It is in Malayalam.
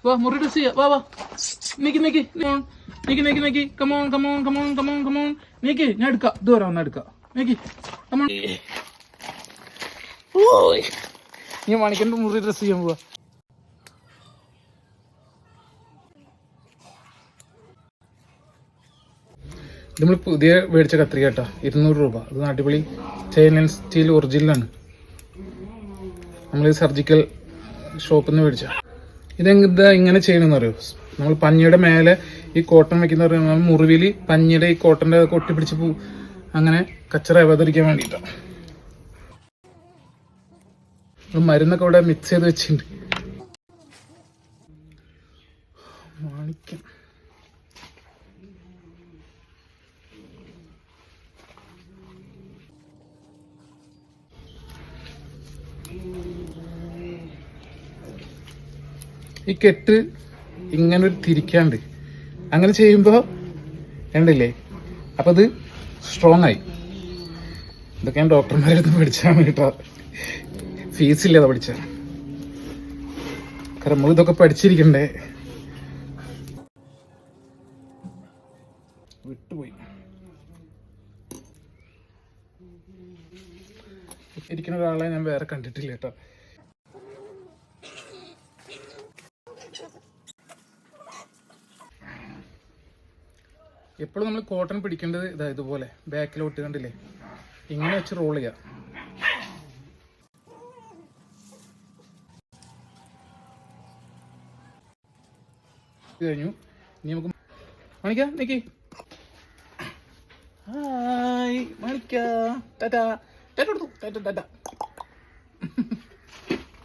വാ മുറി ഡ്രസ് ചെയ്യാ. വാ വാ Nick Nick Nick Nick Nick come on come on come on come on come on Nick. ഞാൻ എടുക്കാം, ഇതുവരെ വന്ന് എടുക്കാം. Nick come on. നീ മണിക്കൻ്റെ മുറി ഡ്രസ് ചെയ്യാൻ പോവാ. നമ്മൾ പുതിയ മേടിച്ച കത്രിക കേട്ടോ, 200 രൂപ. അത് അടിപൊളി സ്റ്റെയിൻലെസ് സ്റ്റീൽ ഒറിജിനലാണ്. നമ്മൾ സർജിക്കൽ ഷോപ്പിൽ നിന്ന് മേടിച്ച. ഇതെന്താ ഇങ്ങനെ ചെയ്യണമെന്ന് അറിയോ? നമ്മൾ പഞ്ഞിയുടെ മേലെ ഈ കോട്ടൺ വെക്കുന്ന പറയുമ്പോൾ മുറിവിൽ പഞ്ഞിയുടെ ഈ കോട്ടൻ്റെ ഒട്ടിപ്പിടിച്ച് പോവും. അങ്ങനെ കച്ചറ ആവാതിരിക്കാൻ വേണ്ടിയിട്ടാണ്. മരുന്നൊക്കെ ഇവിടെ മിക്സ് ചെയ്ത് വെച്ചിട്ടുണ്ട്. മാണിക്യം ഈ കെട്ട് ഇങ്ങനെ ഒരു തിരിക്കാണ്ട് അങ്ങനെ ചെയ്യുമ്പോൾ കണ്ടില്ലേ, അപ്പം അത് സ്ട്രോങ് ആയി. ഇതൊക്കെ ഞാൻ ഡോക്ടർമാരുടെ അടുത്ത് പഠിച്ചാൽ കേട്ടോ, ഫീസില്ലാതെ പഠിച്ച. കാരണം നമ്മൾ ഇതൊക്കെ പഠിച്ചിരിക്കണ്ടേ. വിട്ടുപോയി ഇരിക്കുന്ന ഒരാളെ ഞാൻ വേറെ കണ്ടിട്ടില്ല കേട്ടോ. എപ്പോഴും നമ്മൾ കോട്ടൺ പിടിക്കേണ്ടത് ഇതാ ഇതുപോലെ ബാക്കിലോട്ട് കണ്ടില്ലേ, ഇങ്ങനെ വെച്ച് റോൾ ചെയ്യാം. ഇത് കഴിഞ്ഞു. ഇനി നമുക്ക് മണിക്ക നിക്ക്. ഹായ് മണിക്ക, ടാറ്റ ടാറ്റ കൊടുത്തു, ടാറ്റ ടാറ്റ.